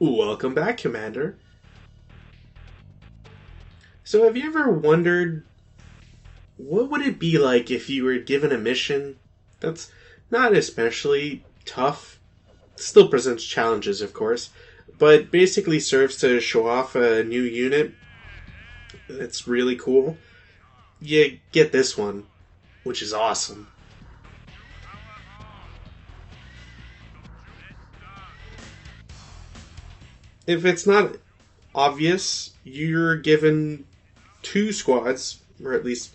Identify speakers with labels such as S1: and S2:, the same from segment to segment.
S1: Welcome back, Commander. So, have you ever wondered what would it be like if you were given a mission that's not especially tough, still presents challenges, of course, but basically serves to show off a new unit that's really cool? You get this one, which is awesome. If it's not obvious, you're given two squads, or at least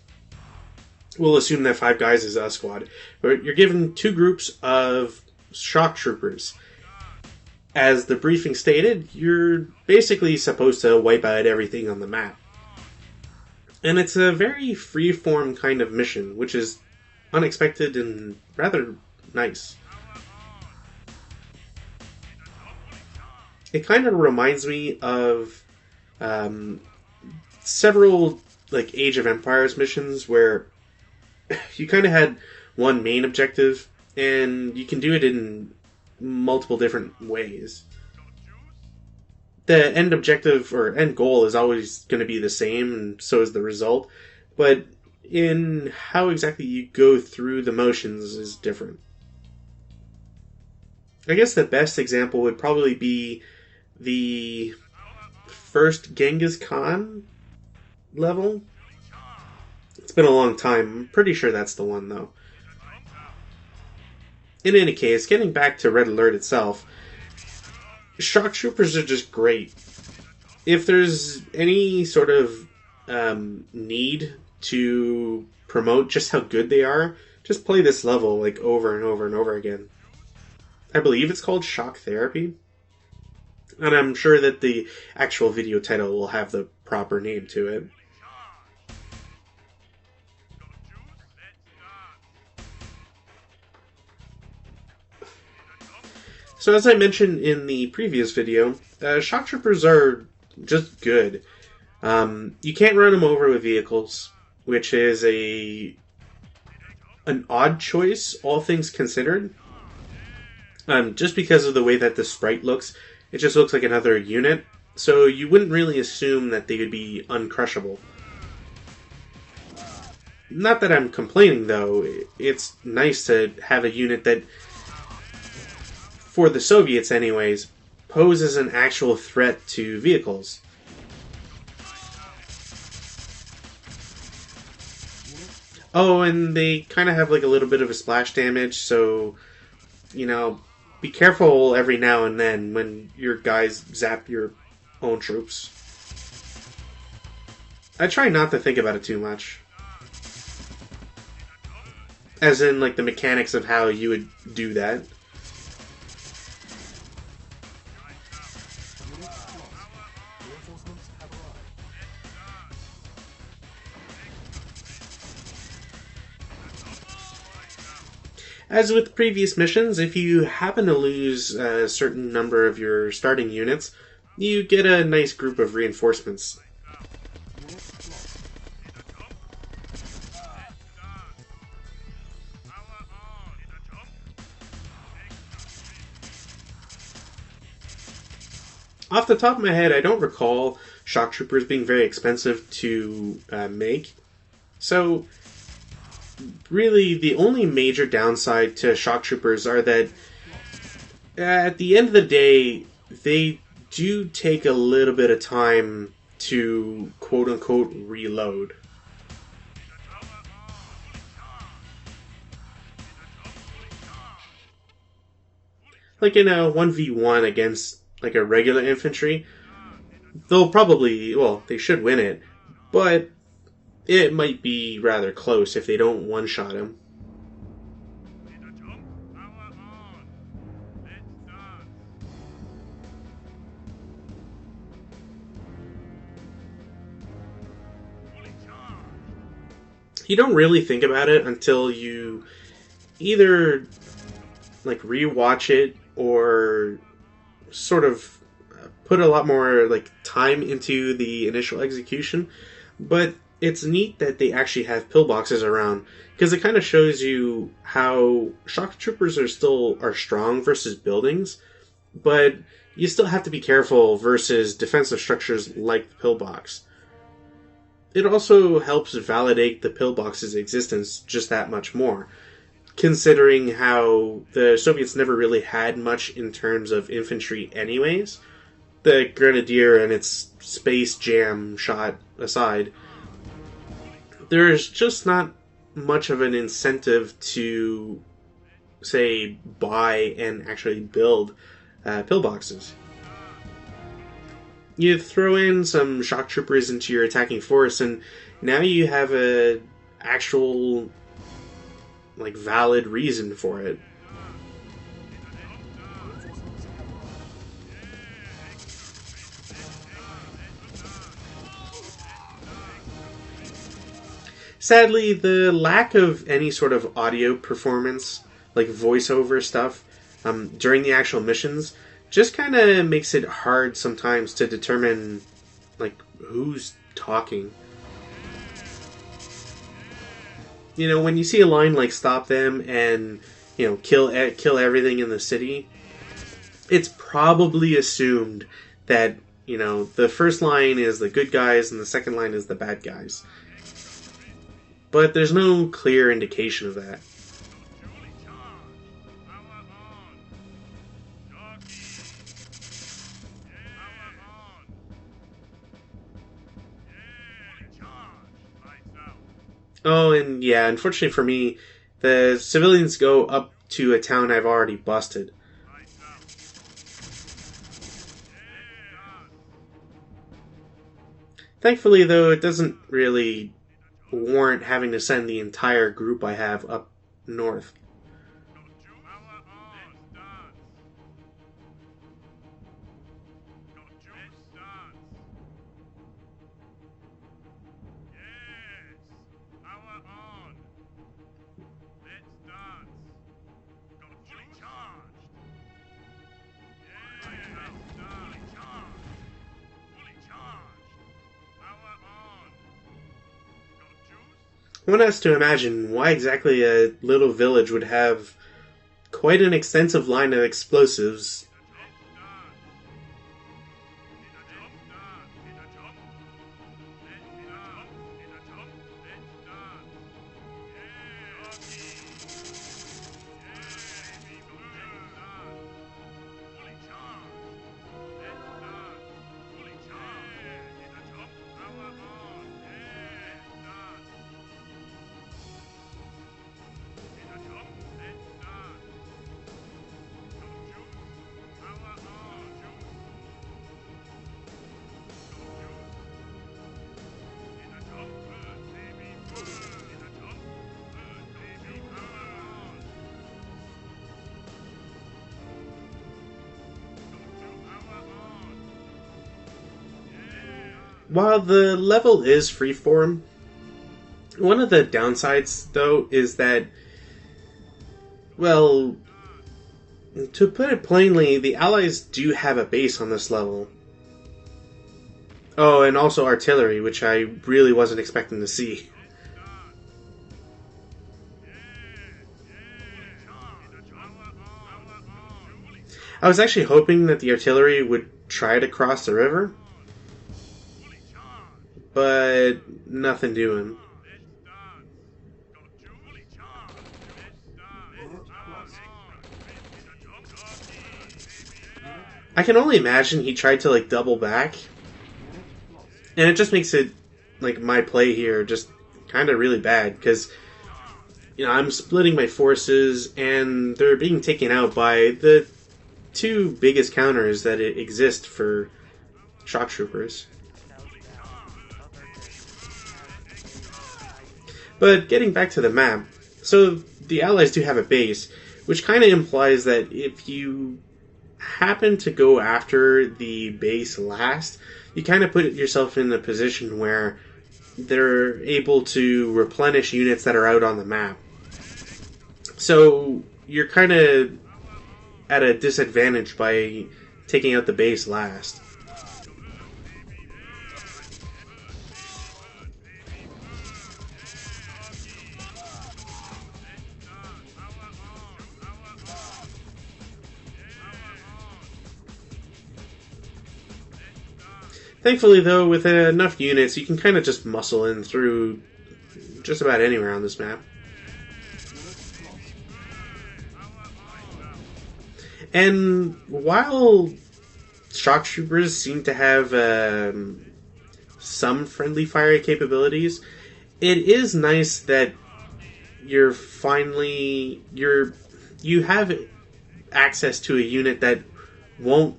S1: we'll assume that five guys is a squad, but you're given two groups of shock troopers. As the briefing stated, you're basically supposed to wipe out everything on the map. And it's a very free-form kind of mission, which is unexpected and rather nice. It kind of reminds me of um, several like Age of Empires missions where you kind of had one main objective, and you can do it in multiple different ways. The end objective or end goal is always going to be the same, and so is the result. But in how exactly you go through the motions is different. I guess the best example would probably be the first Genghis Khan level. It's been a long time. I'm pretty sure that's the one, though. In any case, getting back to Red Alert itself, shock troopers are just great. If there's any sort of need to promote just how good they are, just play this level like over and over and over again. I believe it's called Shock Therapy, and I'm sure that the actual video title will have the proper name to it. So as I mentioned in the previous video, shock troopers are just good. You can't run them over with vehicles, which is an odd choice, all things considered. Just because of the way that the sprite looks, it just looks like another unit. So you wouldn't really assume that they would be uncrushable. Not that I'm complaining, though. It's nice to have a unit that, for the Soviets anyways, poses an actual threat to vehicles. Oh, and they kind of have like a little bit of a splash damage, so, you know, be careful every now and then when your guys zap your own troops. I try not to think about it too much. As in, like, the mechanics of how you would do that. As with previous missions, if you happen to lose a certain number of your starting units, you get a nice group of reinforcements. Off the top of my head, I don't recall shock troopers being very expensive to make. So, really, the only major downside to shock troopers are that at the end of the day, they do take a little bit of time to quote unquote reload. Like in a 1v1 against like a regular infantry, they'll probably, well, they should win it, but it might be rather close if they don't one-shot him. You don't really think about it until you either like rewatch it or sort of put a lot more like time into the initial execution. But it's neat that they actually have pillboxes around because it kind of shows you how shock troopers are strong versus buildings, but you still have to be careful versus defensive structures like the pillbox. It also helps validate the pillbox's existence just that much more, considering how the Soviets never really had much in terms of infantry anyways. The Grenadier and its space jam shot aside, there's just not much of an incentive to, say, buy and actually build pillboxes. You throw in some shock troopers into your attacking force, and now you have a actual, like, valid reason for it. Sadly, the lack of any sort of audio performance, like voiceover stuff, during the actual missions, just kind of makes it hard sometimes to determine, like, who's talking. You know, when you see a line like "stop them" and kill everything in the city, it's probably assumed that the first line is the good guys and the second line is the bad guys. But there's no clear indication of that. Oh, and yeah, unfortunately for me, the civilians go up to a town I've already busted. Thankfully, though, it doesn't really warrant having to send the entire group I have up north. One has to imagine why exactly a little village would have quite an extensive line of explosives. While the level is freeform, one of the downsides, though, is that, well, to put it plainly, the Allies do have a base on this level. Oh, and also artillery, which I really wasn't expecting to see. I was actually hoping that the artillery would try to cross the river, but nothing doing. I can only imagine he tried to double back, and it just makes it my play here just kind of really bad because I'm splitting my forces and they're being taken out by the two biggest counters that exist for shock troopers. But getting back to the map, so the Allies do have a base, which kind of implies that if you happen to go after the base last, you kind of put yourself in a position where they're able to replenish units that are out on the map. So you're kind of at a disadvantage by taking out the base last. Thankfully, though, with enough units, you can kind of just muscle in through just about anywhere on this map. And while shock troopers seem to have some friendly fire capabilities, it is nice that you have access to a unit that won't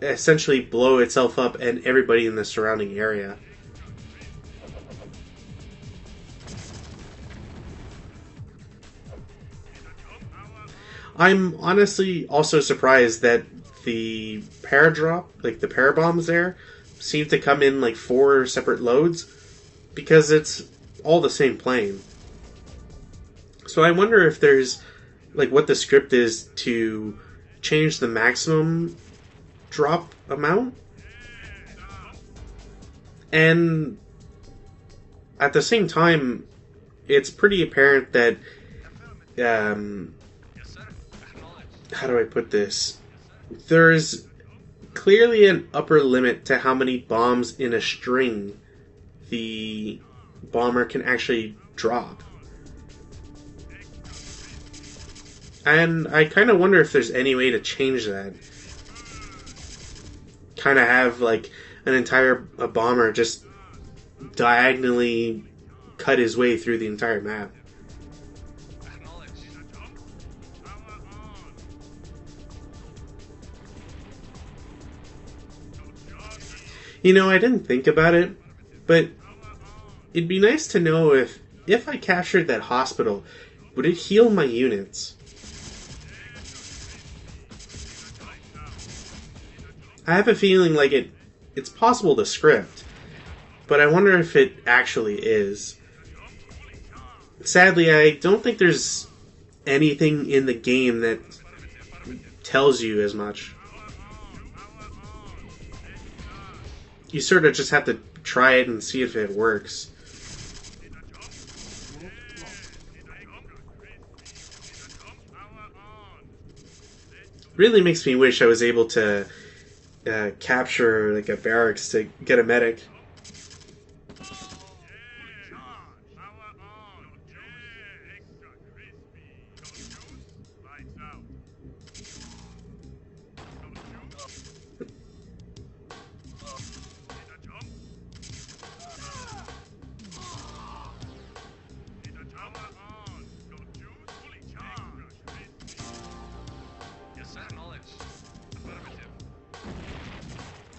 S1: essentially blow itself up and everybody in the surrounding area. I'm honestly also surprised that the paradrop, like the parabombs there, seem to come in like 4 separate loads, because it's all the same plane. So I wonder if there's, like, what the script is to change the maximum drop amount. And at the same time, it's pretty apparent that, how do I put this? There's clearly an upper limit to how many bombs in a string the bomber can actually drop. And I kind of wonder if there's any way to change that. Kind of have like an entire bomber just diagonally cut his way through the entire map. You know, I didn't think about it, but it'd be nice to know if I captured that hospital, would it heal my units? I have a feeling like it's possible to script, but I wonder if it actually is. Sadly, I don't think there's anything in the game that tells you as much. You sort of just have to try it and see if it works. Really makes me wish I was able to capture like a barracks to get a medic.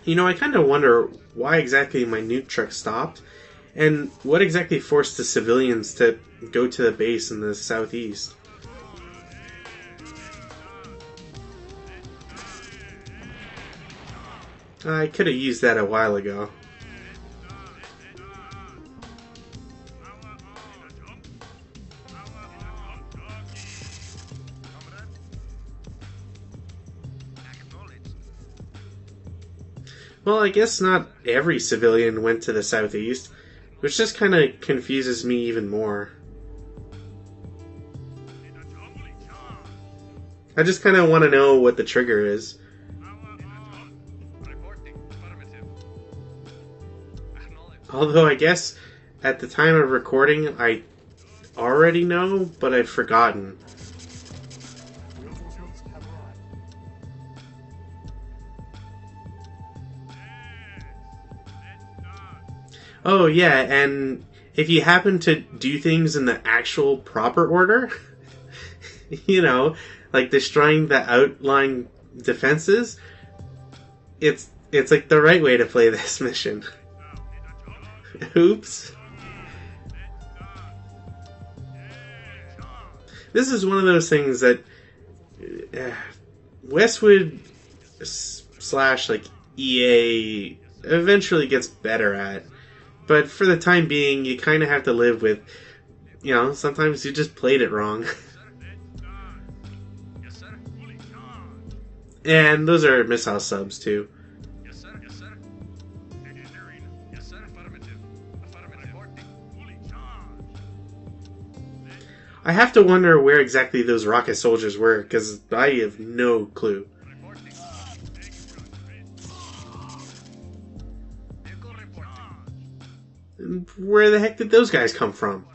S1: You know, I kind of wonder why exactly my nuke truck stopped, and what exactly forced the civilians to go to the base in the southeast. I could have used that a while ago. Well, I guess not every civilian went to the southeast, which just kind of confuses me even more. I just kind of want to know what the trigger is. Although I guess at the time of recording I already know, but I've forgotten. Oh yeah, and if you happen to do things in the actual proper order, you know, like destroying the outlying defenses, it's like the right way to play this mission. Oops. This is one of those things that Westwood slash like EA eventually gets better at. But for the time being, you kind of have to live with, you know, sometimes you just played it wrong. And those are missile subs, too. I have to wonder where exactly those rocket soldiers were, because I have no clue. Where the heck did those guys come from?